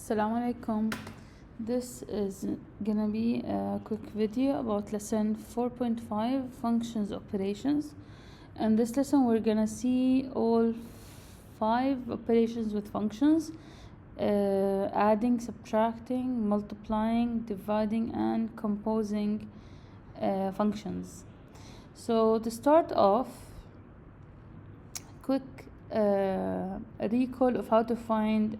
Assalamu alaikum. This is gonna be a quick video about lesson 4.5 functions operations. In this lesson we're gonna see all 5 operations with functions, adding, subtracting, multiplying, dividing and composing functions. So to start off, quick recall of how to find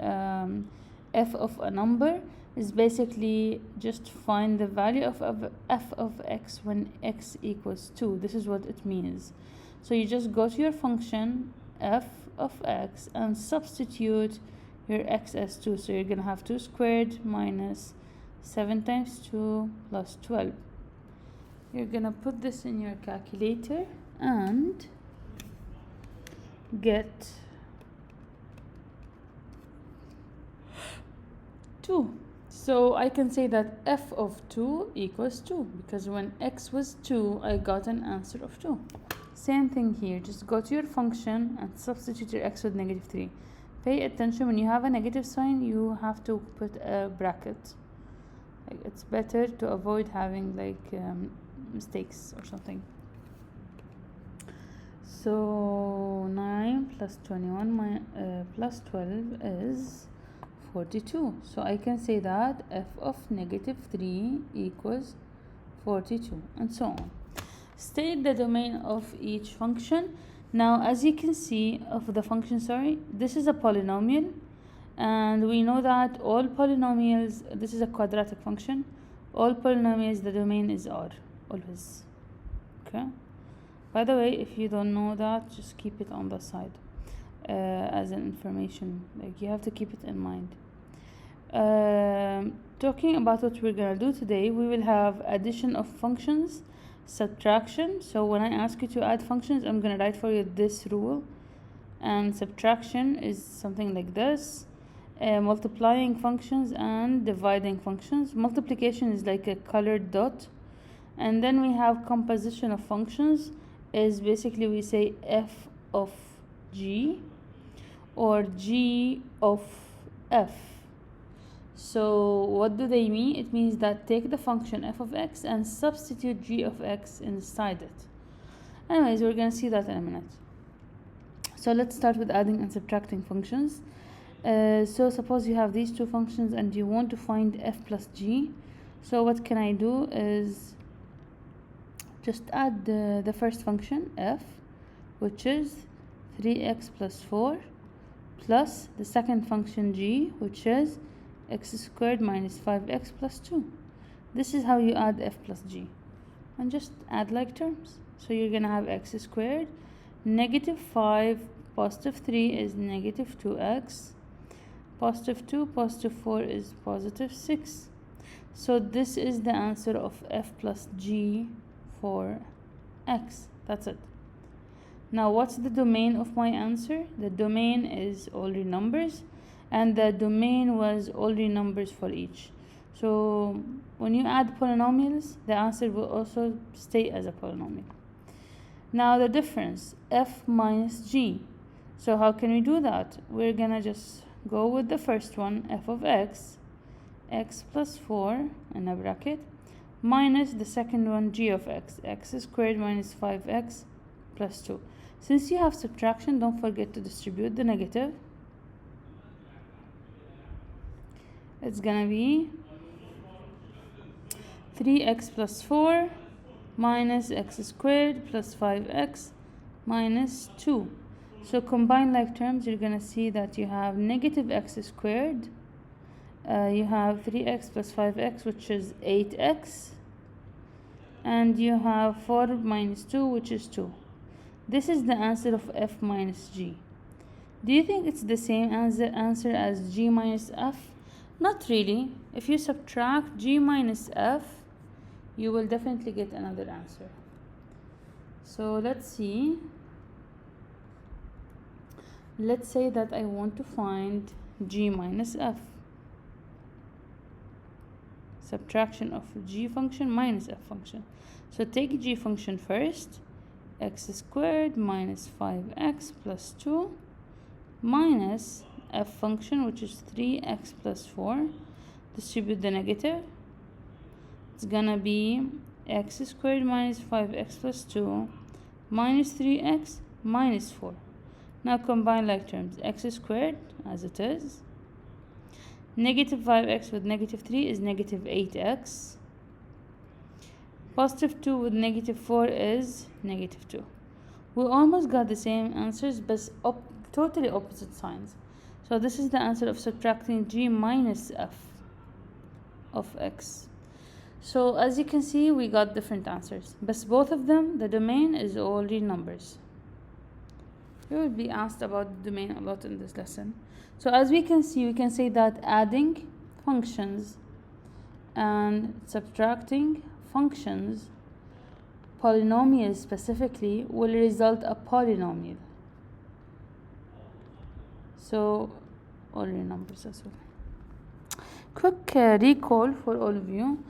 f of a number is basically just find the value of f of x when x equals 2. This is what it means. So you just go to your function f of x and substitute your x as 2. So you're gonna have 2 squared minus 7 times 2 plus 12. You're gonna put this in your calculator and get 2. So I can say that f of 2 equals 2 because when x was 2 I got an answer of 2. Same thing here, just go to your function and substitute your x with negative 3. Pay attention, when you have a negative sign you have to put a bracket. Like, it's better to avoid having mistakes or something. So 9 plus 21 plus 12 is 42. So I can say that f of negative 3 equals 42 and so on. State the domain of each function. Now as you can see of the function, this is a polynomial and we know that all polynomials, this is a quadratic function, all polynomials the domain is R always. Okay, by the way, if you don't know that, just keep it on the side as an information, like you have to keep it in mind. Talking about what we're gonna do today, we will have addition of functions, subtraction. So when I ask you to add functions, I'm gonna write for you this rule, and subtraction is something like this. Multiplying functions and dividing functions. Multiplication is like a colored dot, and then we have composition of functions is basically we say f of g or g of f. So what do they mean? It means that take the function f of x and substitute g of x inside it. Anyways, we're gonna see that in a minute. So let's start with adding and subtracting functions. So suppose you have these two functions and you want to find f plus g. So what can I do is just add the first function f, which is 3x plus 4, plus the second function g, which is x squared minus 5x plus 2. This is how you add f plus g, and just add like terms. So you're gonna have x squared, negative 5, positive 3 is negative 2x, positive 2, positive 4 is positive 6. So this is the answer of f plus g for x. That's it. Now what's the domain of my answer? The domain is all real numbers, and the domain was all real numbers for each. So when you add polynomials, the answer will also stay as a polynomial. Now the difference, f minus g. So how can we do that? We're gonna just go with the first one, f of x, x plus 4 in a bracket, minus the second one, g of x, x squared minus 5x plus 2. Since you have subtraction, don't forget to distribute the negative. It's gonna be 3x plus 4 minus x squared plus 5x minus 2. So combine like terms, you're gonna see that you have negative x squared, you have 3x plus 5x, which is 8x, and you have 4 minus 2, which is 2. This is the answer of f minus g. Do you think it's the same answer as g minus f? Not really. If you subtract g minus f, you will definitely get another answer. So let's see. Let's say that I want to find g minus f. Subtraction of g function minus f function. So take g function first, x squared minus 5x plus 2 minus f function, which is 3x plus 4. Distribute the negative. It's gonna be x squared minus 5x plus 2 minus 3x minus 4. Now combine like terms. X squared as it is. Negative 5x with negative 3 is negative 8x. Positive 2 with negative 4 is negative 2. We almost got the same answers, but totally opposite signs. So this is the answer of subtracting g minus f of x. So as you can see, we got different answers, but both of them, the domain is all real numbers. You will be asked about the domain a lot in this lesson. So as we can see, we can say that adding functions and subtracting functions, polynomials specifically, will result a polynomial. So all real numbers as well. Quick recall for all of you.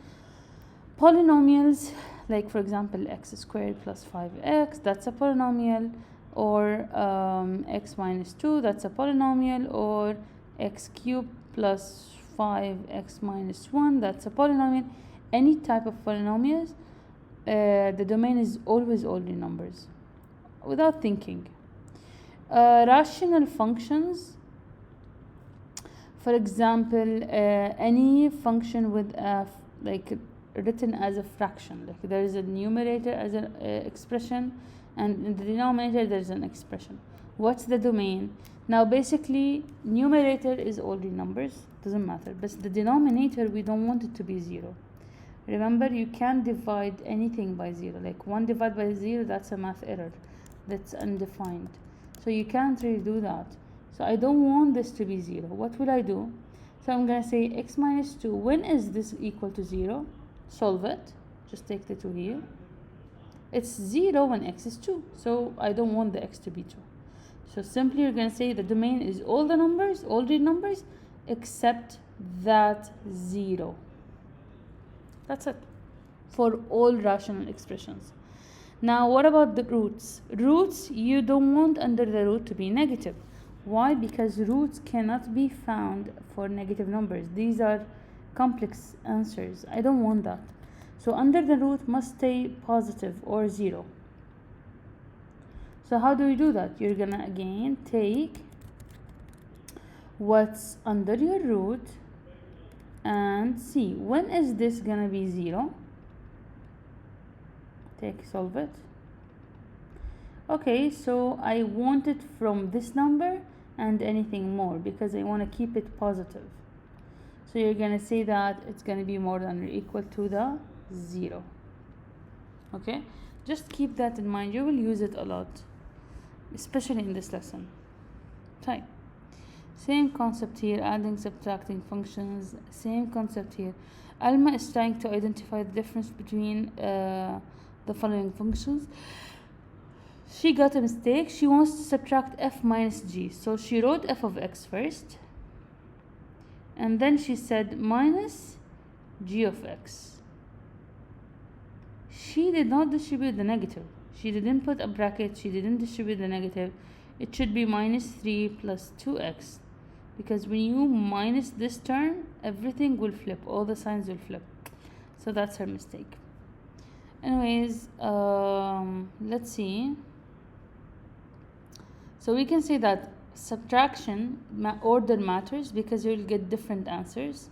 Polynomials, like for example x squared plus 5x, that's a polynomial, or x minus 2, that's a polynomial, or x cubed plus 5x minus 1, that's a polynomial. Any type of polynomials, the domain is always all real numbers without thinking. Rational functions, for example, any function with like written as a fraction, like there is a numerator as an expression, and in the denominator there's an expression. What's the domain? Now basically numerator is all real numbers, doesn't matter, but the denominator we don't want it to be 0. Remember, you can't divide anything by 0. Like 1 divided by 0, that's a math error, that's undefined, so you can't really do that. So I don't want this to be 0. What will I do? So I'm gonna say x minus 2, when is this equal to 0? Solve it, just take the 2 here. It's 0 when x is 2, so I don't want the x to be 2. So simply you're going to say the domain is all the numbers, all real numbers, except that 0. That's it for all rational expressions. Now what about the roots? Roots, you don't want under the root to be negative. Why? Because roots cannot be found for negative numbers. These are complex answers. I don't want that. So under the root must stay positive or 0. So how do we do that? You're gonna again take what's under your root and see when is this gonna be 0. Solve it. Okay, so I want it from this number and anything more because I want to keep it positive. So you're going to say that it's going to be more than or equal to the 0. Okay, just keep that in mind. You will use it a lot, especially in this lesson. Right. Same concept here, adding, subtracting functions, same concept here. Alma is trying to identify the difference between the following functions. She got a mistake. She wants to subtract f minus g. So she wrote f of x first, and then she said minus g of x. She did not distribute the negative. She didn't put a bracket. She didn't distribute the negative. It should be minus 3 plus 2x. Because when you minus this term, everything will flip. All the signs will flip. So that's her mistake. Anyways, let's see. So we can say that subtraction order matters because you'll get different answers.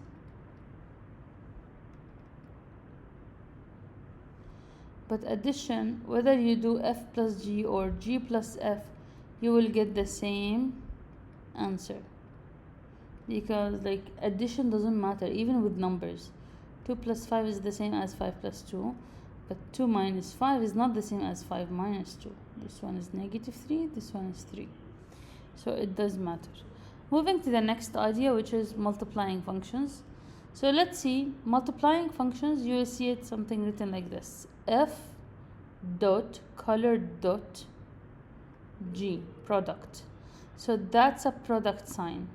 But addition, whether you do f plus g or g plus f, you will get the same answer. Because like addition doesn't matter even with numbers. 2 plus 5 is the same as 5 plus 2, but 2 minus 5 is not the same as 5 minus 2. This one is negative 3, this one is 3. So it does matter. Moving to the next idea, which is multiplying functions. So let's see, multiplying functions, you will see it something written like this: f dot color dot g, product. So that's a product sign.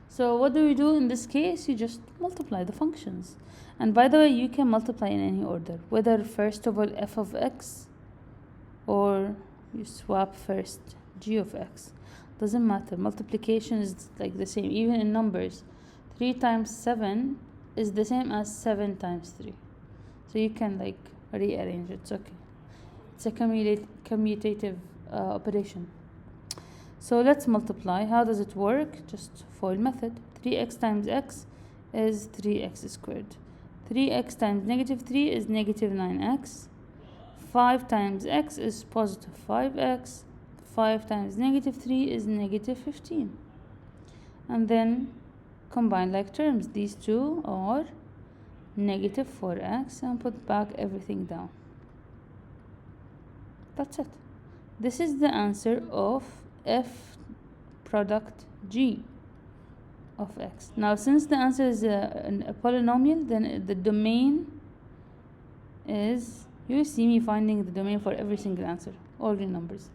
So what do we do in this case? You just multiply the functions. And by the way, you can multiply in any order, whether first of all f of x or you swap first g of x. Doesn't matter, multiplication is like the same, even in numbers. 3 times 7 is the same as 7 times 3. So you can like rearrange it, it's okay. It's a commutative operation. So let's multiply. How does it work? Just FOIL method. 3x times x is 3x squared. 3x times negative 3 is negative 9x. 5 times x is positive 5x. 5 times negative 3 is negative 15. And then combine like terms. These two are negative 4x, and put back everything down. That's it. This is the answer of f product g of x. Now, since the answer is a polynomial, then the domain is, you see me finding the domain for every single answer, all real numbers.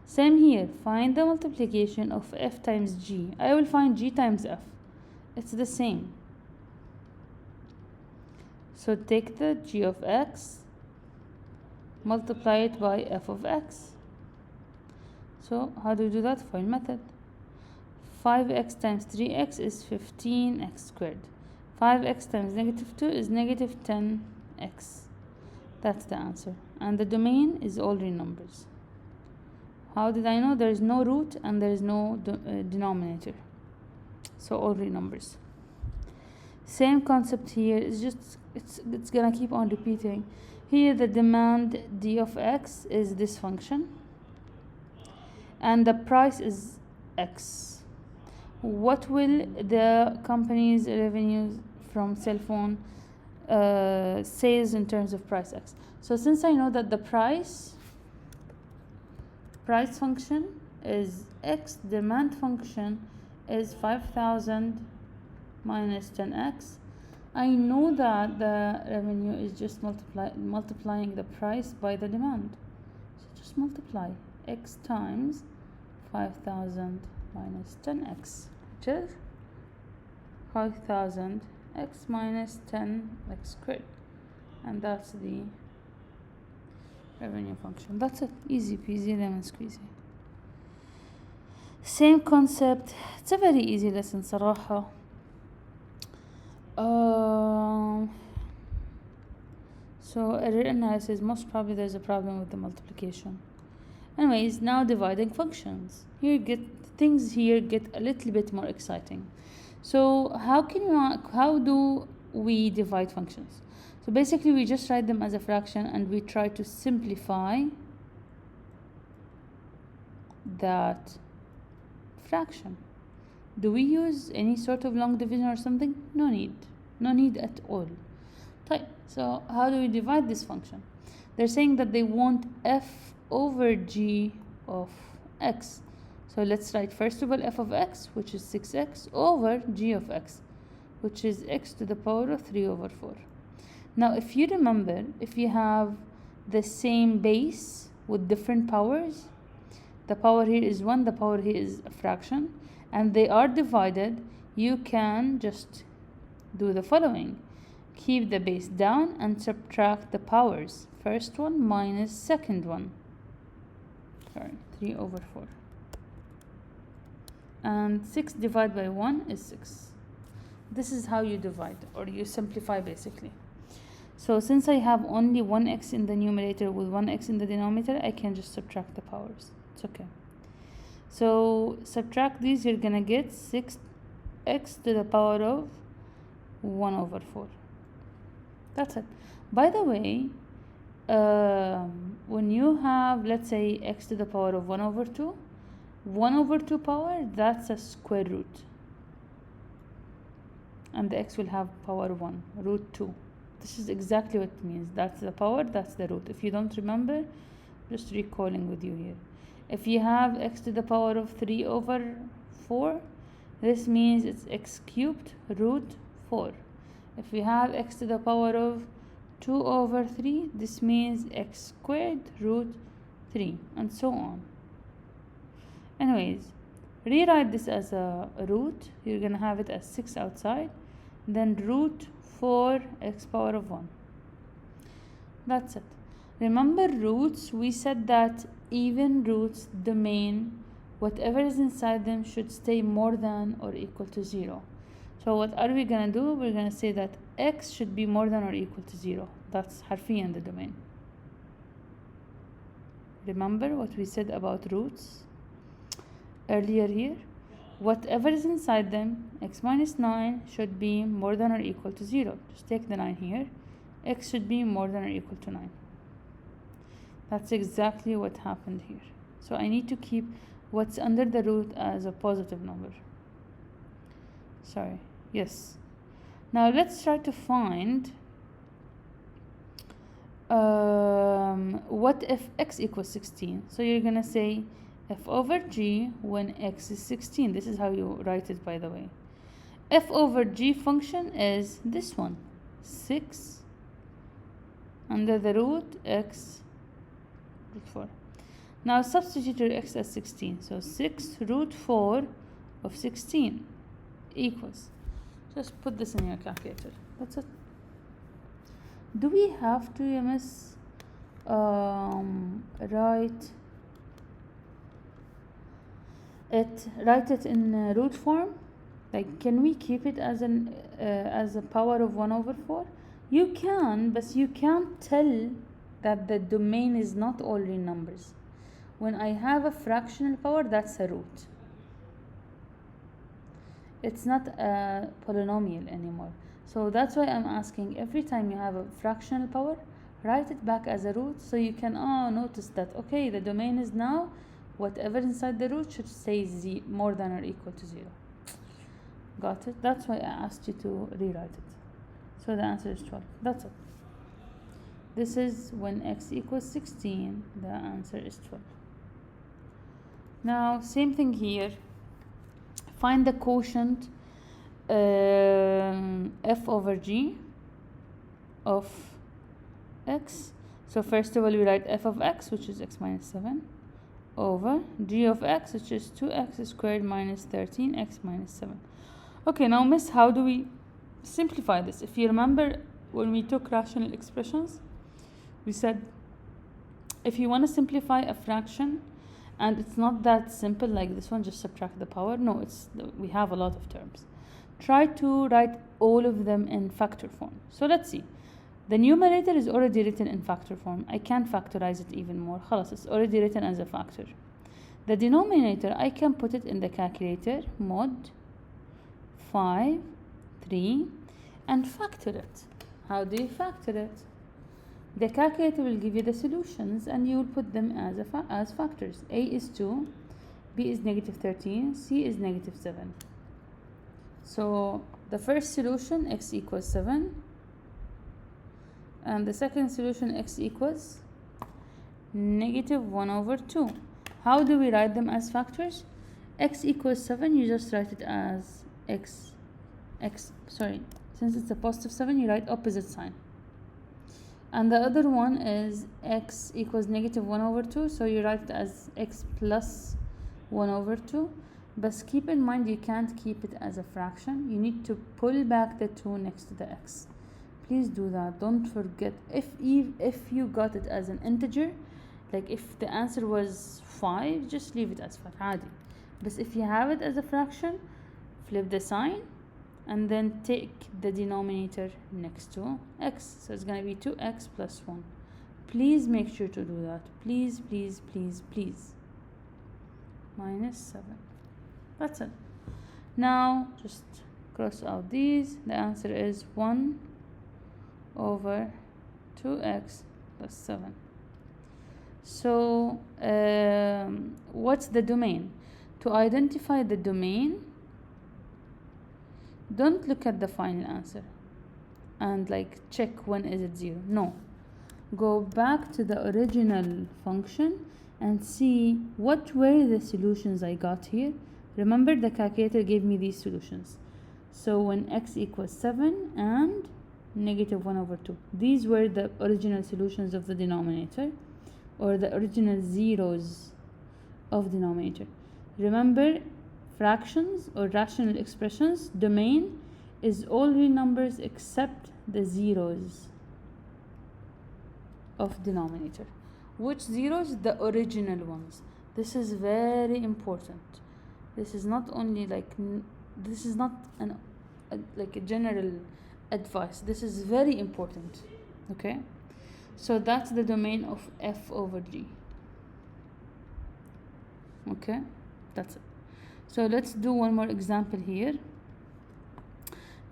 Same here, find the multiplication of f times g. I will find g times f. It's the same. So take the g of x, multiply it by f of x. So how do we do that? FOIL method. 5x times 3x is 15x squared. 5x times negative 2 is negative 10x. That's the answer. And the domain is all real numbers. How did I know? There is no root and there is no denominator. So all real numbers. Same concept here. It's just it's gonna keep on repeating. Here the demand d of x is this function, and the price is x. What will the company's revenues from cell phone sales in terms of price x? So since I know that the price function is x, demand function is 5,000 minus 10x, I know that the revenue is just multiplying the price by the demand. So just multiply x times 5,000 minus 10x, which is 5,000 x minus 10x squared, and that's the revenue function. That's it, easy peasy lemon squeezy. Same concept. It's a very easy lesson صراحة. So error analysis, most probably there's a problem with the multiplication. Anyways, now dividing functions. Things here get a little bit more exciting. So how do we divide functions? So basically we just write them as a fraction and we try to simplify that fraction. Do we use any sort of long division or something? No need at all. So how do we divide this function? They're saying that they want f over g of x. So let's write first of all f of x, which is 6x, over g of x, which is x to the power of 3 over 4. Now if you remember, if you have the same base with different powers, the power here is 1, the power here is a fraction, and they are divided, you can just do the following. Keep the base down and subtract the powers. First one minus second one. 3 over 4. And 6 divided by 1 is 6. This is how you divide, or you simplify basically. So since I have only 1x in the numerator with 1x in the denominator, I can just subtract the powers. It's okay. So subtract these, you're gonna get 6x to the power of 1 over 4. That's it. By the way, when you have, let's say, x to the power of 1 over 2, 1 over 2 power, that's a square root. And the x will have power 1, root 2. This is exactly what it means. That's the power, that's the root. If you don't remember, just recalling with you here. If you have x to the power of 3 over 4, this means it's x cubed root 4. If we have x to the power of 2 over 3, this means x squared root 3, and so on. Anyways, rewrite this as a root. You're gonna have it as 6 outside, then root 4 x power of 1. That's it. Remember roots, we said that even roots domain, whatever is inside them should stay more than or equal to 0. So what are we gonna do? We're gonna say that x should be more than or equal to 0. That's حرفيا the domain. Remember what we said about roots earlier here? Whatever is inside them, x minus 9 should be more than or equal to 0. Just take the 9 here. X should be more than or equal to 9. That's exactly what happened here. So I need to keep what's under the root as a positive number. Sorry. Yes. Now let's try to find what if x equals 16. So you're gonna say f over g when x is 16. This is how you write it, by the way. F over g function is this one, 6 under the root x root 4. Now substitute your x as 16. So 6 root 4 of 16 equals. Just put this in your calculator. That's it. Do we have to, MS, write it in root form? Like, can we keep it as a power of 1 over 4? You can, but you can't tell that the domain is not all real numbers. When I have a fractional power, that's a root. It's not a polynomial anymore. So that's why I'm asking, every time you have a fractional power, write it back as a root so you can notice that, okay, the domain is now whatever inside the root should say more than or equal to 0. Got it? That's why I asked you to rewrite it. So the answer is 12. That's it. This is when x equals 16, the answer is 12. Now, same thing here. Find the quotient f over g of x. So first of all, we write f of x, which is x minus 7, over g of x, which is 2x squared minus 13x minus 7. Okay, now miss, how do we simplify this? If you remember, when we took rational expressions, we said if you want to simplify a fraction and it's not that simple like this one, just subtract the power. No, we have a lot of terms. Try to write all of them in factor form. So let's see. The numerator is already written in factor form. I can't factorize it even more. خلاص, it's already written as a factor. The denominator, I can put it in the calculator, mod 5, 3, and factor it. How do you factor it? The calculator will give you the solutions and you will put them as factors. A is 2, B is negative 13, C is negative 7. So the first solution, x equals 7, and the second solution, x equals negative 1 over 2. How do we write them as factors? X equals 7, you just write it as since it's a positive 7, you write opposite sign. And the other one is x equals negative 1 over 2, so you write it as x plus 1 over 2. But keep in mind, you can't keep it as a fraction. You need to pull back the 2 next to the x. Please do that. Don't forget. If you got it as an integer, like if the answer was 5, just leave it as 5 عادي. But if you have it as a fraction, flip the sign and then take the denominator next to x. So it's going to be 2x plus 1. Please make sure to do that. Please, please, please, please. Minus 7. That's it. Now just cross out these. The answer is 1 over 2x plus 7. So what's the domain? To identify the domain, don't look at the final answer and like check when is it 0. No. Go back to the original function and see what were the solutions I got here. Remember, the calculator gave me these solutions. So when x equals 7 and negative 1 over 2. These were the original solutions of the denominator, or the original zeros of denominator. Remember, fractions or rational expressions, domain is all real numbers except the zeros of denominator. Which zeros? The original ones. This is very important. This is not only like this is not like a general advice. This is very important. Okay, so that's the domain of f over g. Okay, that's it. So let's do one more example here.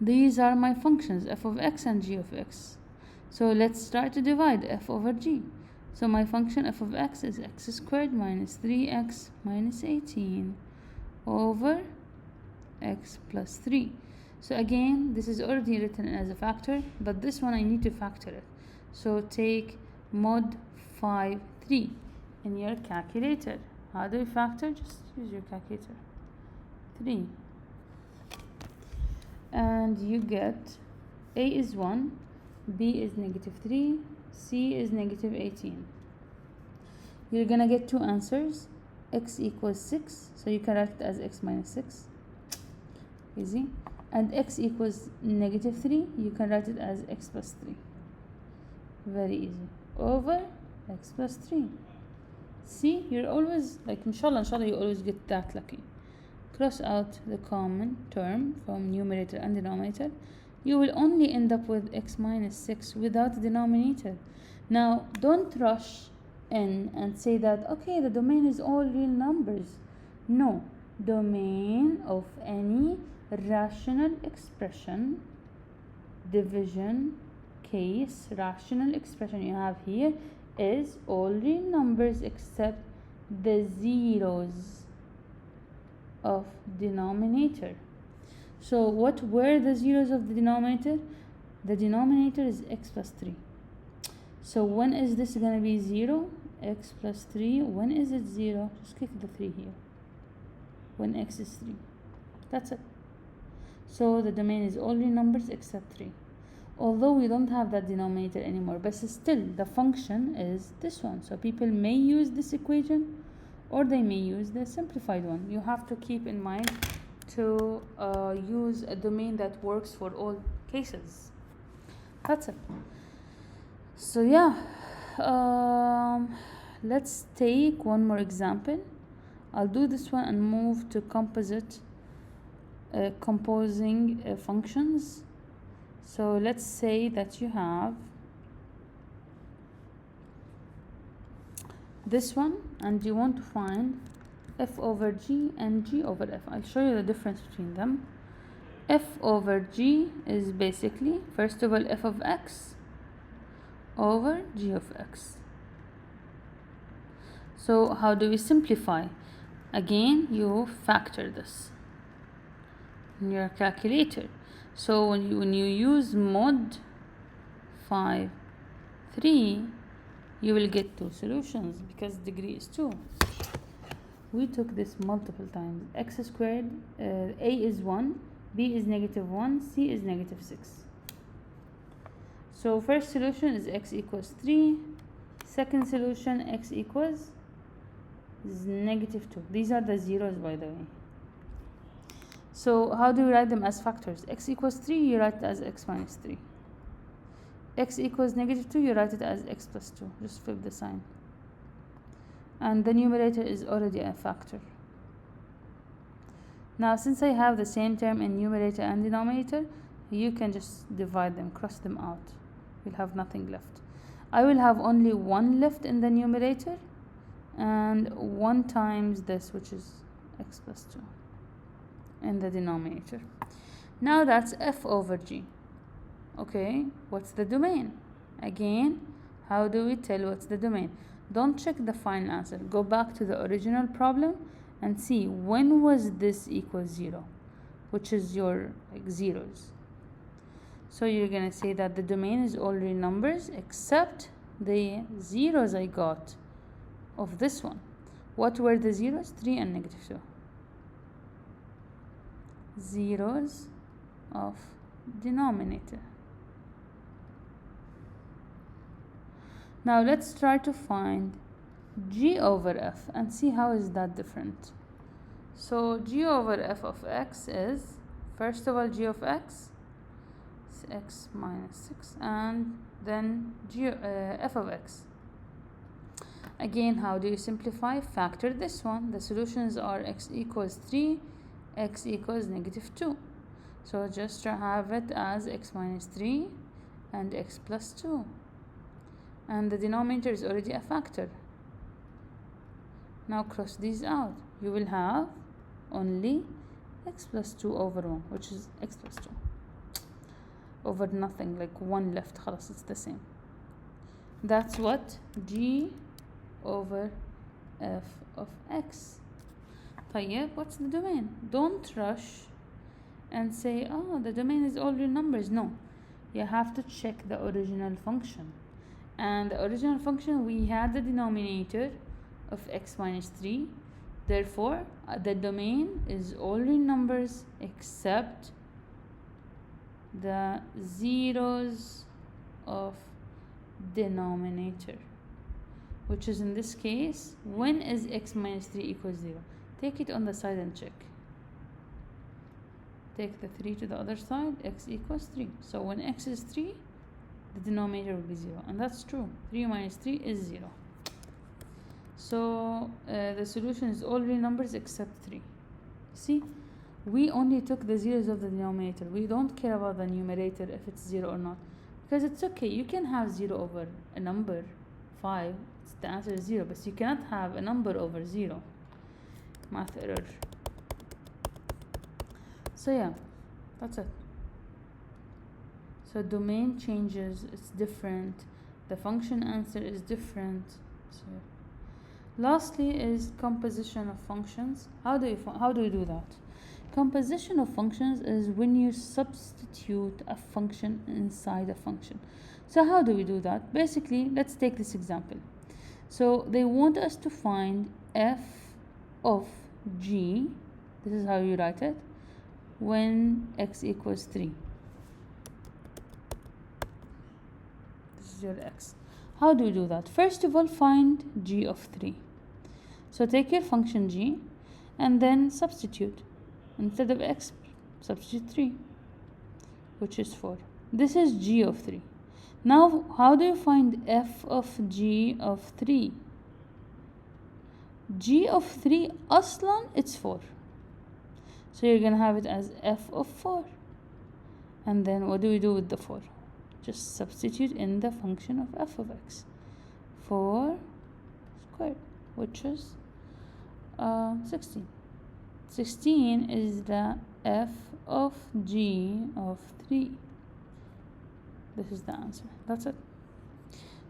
These are my functions, f of x and g of x. So let's try to divide f over g. So my function f of x is x squared minus 3x minus 18 over x plus 3. So again, this is already written as a factor, but this one I need to factor it. So take mod 5 3 in your calculator. How do you factor? Just use your calculator. 3. And you get a is 1, b is negative 3, c is negative 18. You're gonna get two answers. X equals 6, so you can write it as x minus 6. Easy. And x equals negative 3, you can write it as x plus 3. Very easy. Over x plus 3. See, you're always, like, inshallah, you always get that lucky. Cross out the common term from numerator and denominator. You will only end up with x minus 6 without the denominator. Now, don't rush in and say that, okay, the domain is all real numbers. No, domain of any rational expression, division case, rational expression you have here is all real numbers except the zeros of denominator. So what were the zeros of the denominator? The denominator is x plus 3. So when is this going to be 0? X plus 3. When is it 0? Just click the 3 here. When x is 3. That's it. So the domain is all real numbers except 3. Although we don't have that denominator anymore, but still the function is this one. So people may use this equation or they may use the simplified one. You have to keep in mind to use a domain that works for all cases. That's it. So yeah, let's take one more example. I'll do this one and move to composite composing functions. So let's say that you have this one and you want to find f over g and g over f. I'll show you the difference between them. F over g is basically, first of all, f of x over g of x. So how do we simplify? Again, you factor this in your calculator. So when you use mod 5 3, you will get two solutions because degree is 2. We took this multiple times. X squared, a is 1, b is negative 1, c is negative 6. So first solution is x equals 3. Second solution, x equals negative 2. These are the zeros, by the way. So how do you write them as factors? X equals 3, you write it as x minus 3. X equals negative 2, you write it as x plus 2. Just flip the sign. And the numerator is already a factor. Now, since I have the same term in numerator and denominator, you can just divide them, cross them out. You'll have nothing left. I will have only 1 left in the numerator and 1 times this, which is x plus 2 in the denominator. Now that's f over g. Okay, what's the domain? Again, how do we tell what's the domain? Don't check the final answer. Go back to the original problem and see when was this equal 0, which is your zeros. So you're gonna say that the domain is all real numbers except the zeros I got of this one. What were the zeros? 3 and negative 2. Zeros of denominator. Now let's try to find g over f and see how is that different. So g over f of x is, first of all, g of x is x minus 6 and then f of x. Again, how do you simplify? Factor this one. The solutions are x equals 3, x equals negative 2. So just have it as x minus 3 and x plus 2. And the denominator is already a factor. Now cross these out. You will have only x plus 2 over 1, which is x plus 2 over nothing, like 1 left. خلاص, it's the same. That's what g over f of x. طيب, what's the domain? Don't rush and say, oh, the domain is all real numbers. No, you have to check the original function. And the original function, we had the denominator of x minus 3. Therefore, the domain is all real numbers except the zeros of denominator, which is in this case, when is x minus 3 equals 0? Take it on the side and check. Take the 3 to the other side, x equals 3. So when x is 3, the denominator will be 0. And that's true. 3 minus 3 is 0. So the solution is all real numbers except 3. See, we only took the zeros of the denominator. We don't care about the numerator if it's 0 or not. Because it's okay, you can have 0 over a number 5. The answer is 0, but you cannot have a number over 0. Math error. So yeah, that's it. So domain changes, it's different. The function answer is different. So lastly is composition of functions. How do we do that? Composition of functions is when you substitute a function inside a function. So how do we do that? Basically, let's take this example. So they want us to find f of g, this is how you write it, when x equals 3. This is your x. How do you do that? First of all, find g of 3. So take your function g and then substitute. Instead of x, substitute 3, which is 4. This is g of 3. Now, how do you find f of g of 3? G of 3, aslan, it's 4. So you're going to have it as f of 4. And then what do we do with the 4? Just substitute in the function of f of x. 4 squared, which is 16. 16 is the f of g of 3. This is the answer. That's it.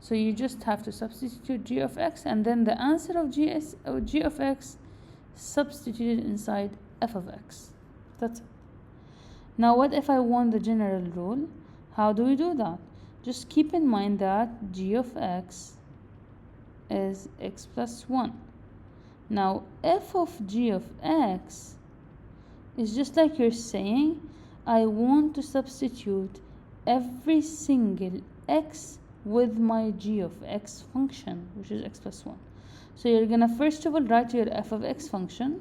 So you just have to substitute g of x, and then the answer of g of x substituted inside f of x. That's it. Now what if I want the general rule? How do we do that? Just keep in mind that g of x is x plus 1. Now f of g of x is just like you're saying, I want to substitute every single x with my g of x function, which is x plus 1. So you're gonna first of all write your f of x function.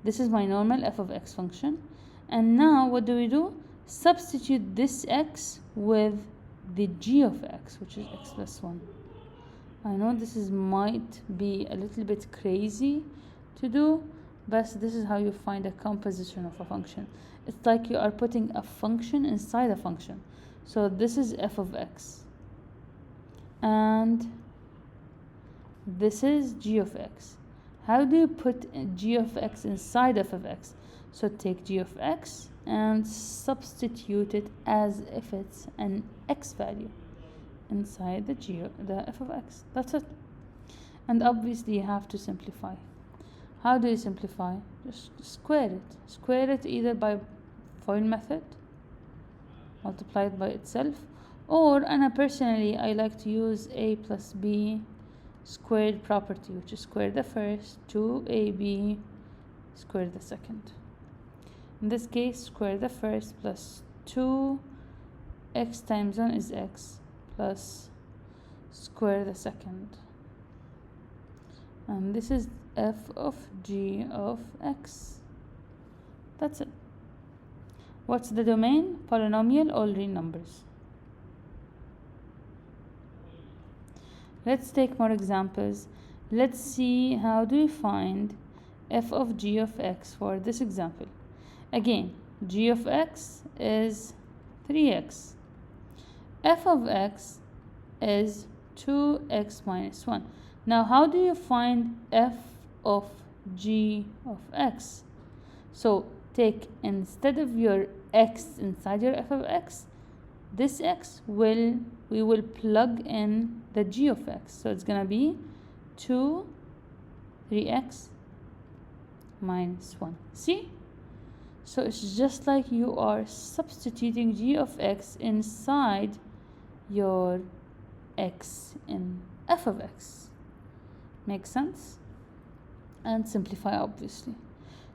This is my normal f of x function. And now what do we do? Substitute this x with the g of x, which is x plus 1. I know this might be a little bit crazy to do, but this is how you find a composition of a function. It's like you are putting a function inside a function. So this is f of x. And this is g of x. How do you put g of x inside f of x? So take g of x and substitute it as if it's an x value inside the f of x. That's it. And obviously you have to simplify. How do you simplify? Just square it. Square it either by FOIL method, multiply it by itself, or, and personally I like to use a plus b squared property, which is square the first, 2ab square the second. In this case, square the first plus 2 x times 1 is x plus square the second. And this is f of g of x. That's it. What's the domain? Polynomial, all real numbers. Let's take more examples. Let's see how do you find f of g of x for this example. Again, g of x is 3x. F of x is 2x minus 1. Now, how do you find f of g of x? So, take instead of your x inside your f of x, this x we will plug in the g of x. So, it's going to be 3x minus 1. See? So it's just like you are substituting g of x inside your x in f of x. Makes sense? And simplify, obviously.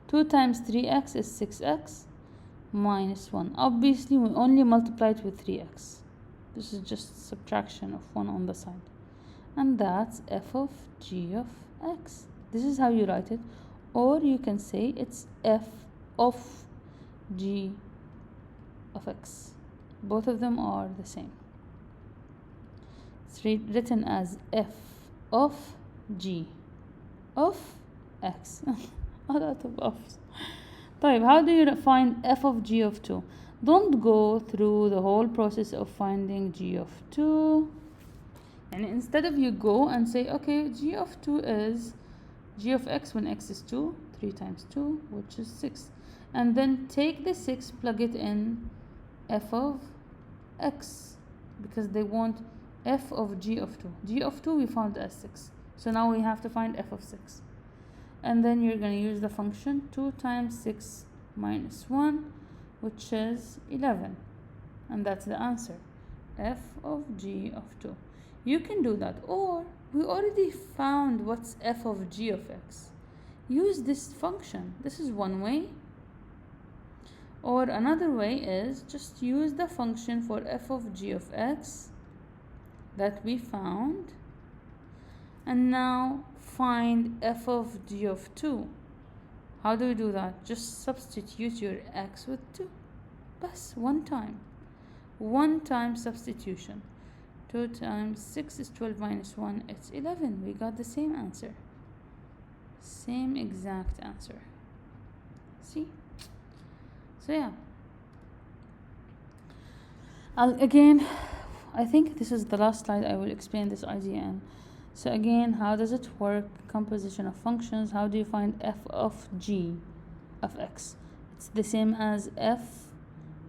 2 times 3x is 6x minus 1. Obviously, we only multiply it with 3x. This is just subtraction of 1 on the side. And that's f of g of x. This is how you write it. Or you can say it's f of g of x. Both of them are the same. It's written as f of g of x. A lot of f's. طيب, how do you find f of g of 2? Don't go through the whole process of finding g of 2. And instead of you go and say, okay, g of 2 is g of x when x is 2, 3 times 2, which is 6. And then take the 6, plug it in f of x, because they want f of g of 2. G of 2 we found as 6. So now we have to find f of 6. And then you're going to use the function 2 times 6 minus 1, which is 11. And that's the answer, f of g of 2. You can do that, or we already found what's f of g of x. Use this function. This is one way. Or another way is just use the function for f of g of x that we found, and now find f of g of 2. How do we do that? Just substitute your x with 2. Bas, one time substitution. 2 times 6 is 12 minus 1, it's 11. We got the same answer. Same exact answer. See? So yeah. Again, I think this is the last slide I will explain this idea in. So again, how does it work? Composition of functions. How do you find f of g of x? It's the same as f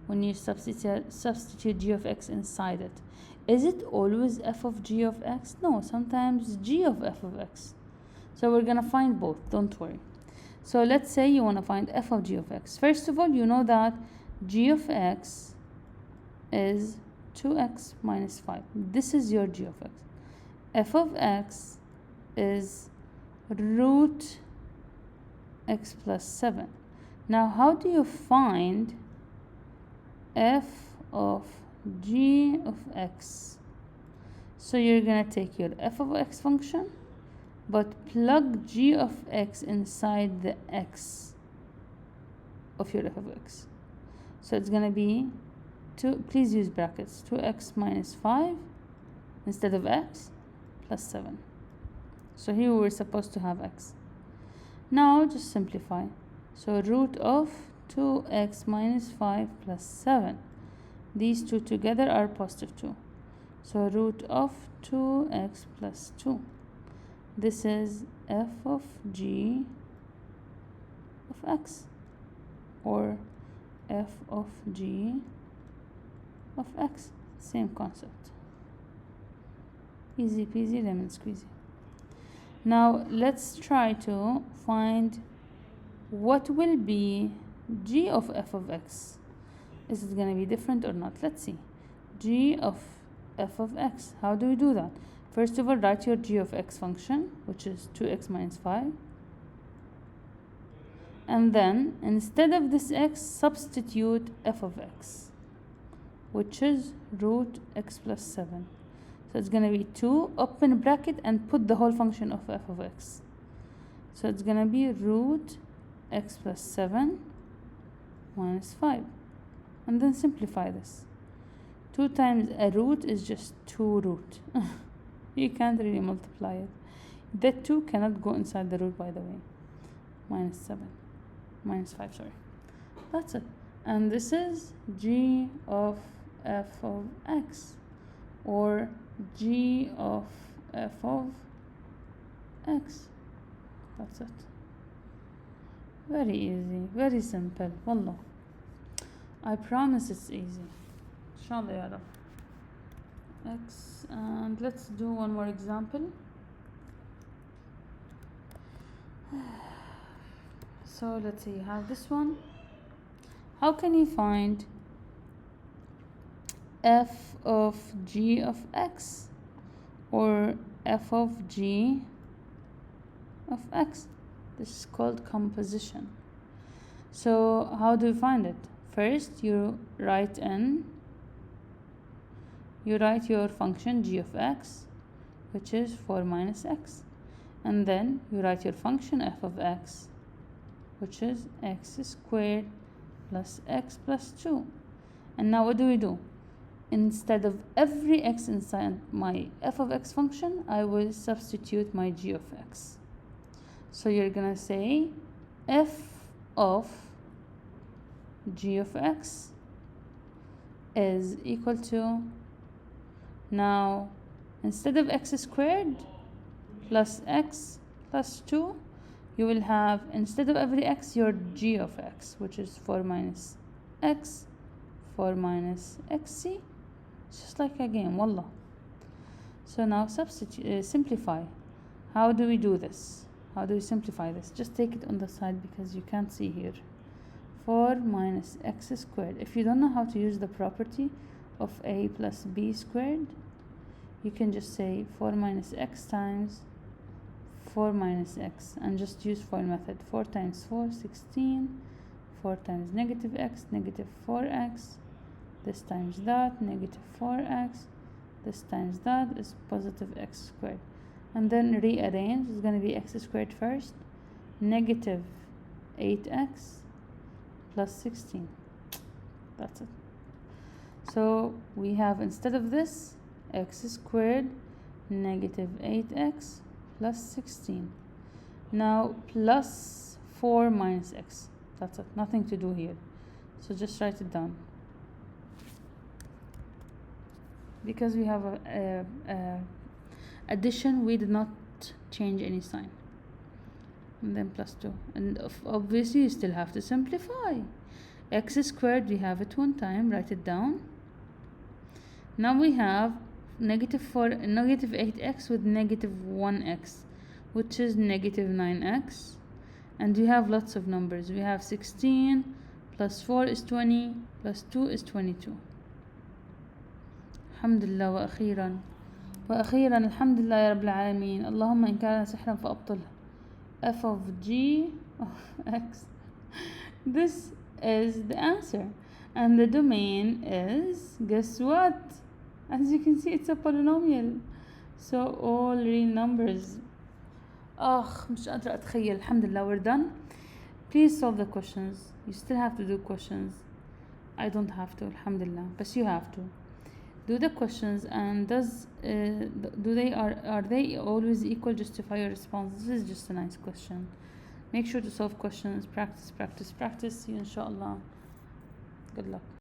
when you substitute g of x inside it. Is it always f of g of x? No, sometimes g of f of x. So we're gonna find both, don't worry. So let's say you want to find f of g of x. First of all, you know that g of x is 2x minus 5. This is your g of x. F of x is root x plus 7. Now, how do you find f of g of x? So you're going to take your f of x function, but plug g of x inside the x of your f of x. So it's going to be 2, please use brackets, 2x minus 5 instead of x plus 7. So here we're supposed to have x. Now just simplify. So root of 2x minus 5 plus 7. These two together are positive 2. So root of 2x plus 2. This is f of g of x, or f of g of x. Same concept. Easy peasy lemon squeezy. Now let's try to find what will be g of f of x. Is it going to be different or not? Let's see. G of f of x. How do we do that? First of all, write your g of x function, which is 2x minus 5. And then, instead of this x, substitute f of x, which is root x plus 7. So it's going to be 2, open bracket, and put the whole function of f of x. So it's going to be root x plus 7 minus 5. And then simplify this. 2 times a root is just 2 root. You can't really multiply it. That 2 cannot go inside the root, by the way. -5, sorry. That's it. And this is g of f of x, or g of f of x. That's it. Very easy, very simple. Wallah, I promise it's easy. Inshallah ya Rab. X, and let's do one more example. So let's see, you have this one. How can you find f of g of x, or f of g of x? This is called composition. So how do you find it? First, you write your function g of x, which is 4 minus x, and then you write your function f of x, which is x squared plus x plus 2. And now what do? Instead of every x inside my f of x function, I will substitute my g of x. So you're gonna say f of g of x is equal to, now instead of x squared plus x plus 2, you will have, instead of every x, your g of x, which is 4 minus x, 4 minus xc. It's just like a game, wallah. So now simplify. How do we do this? How do we simplify this? Just take it on the side because you can't see here. 4 minus x squared. If you don't know how to use the property of a plus b squared, you can just say 4 minus x times 4 minus x, and just use FOIL method. 4 times 4, 16. 4 times negative x, negative 4x. This times that, negative 4x. This times that is positive x squared. And then rearrange. It's going to be x squared first, negative 8x plus 16. That's it. So we have, instead of this, x squared negative 8x plus 16. Now plus 4 minus x. That's it. Nothing to do here. So just write it down. Because we have a addition, we did not change any sign. And then plus 2. And obviously you still have to simplify. X squared, we have it one time. Write it down. Now we have negative 8x with negative 1x, which is negative 9x. And we have lots of numbers. We have 16 plus 4 is 20 plus 2 is 22. Alhamdulillah wa akhiran alhamdulillah ya rabbil alameen. Allahumma in kana sihran fa abtulha. F of g of x. This is the answer. And the domain is, guess what? As you can see, it's a polynomial. So all real numbers. مش قادرة أتخيل. Alhamdulillah, we're done. Please solve the questions. You still have to do questions. I don't have to, alhamdulillah, but you have to. Do the questions, and are they always equal? Justify your response. This is just a nice question. Make sure to solve questions. Practice. See you inshallah. Good luck.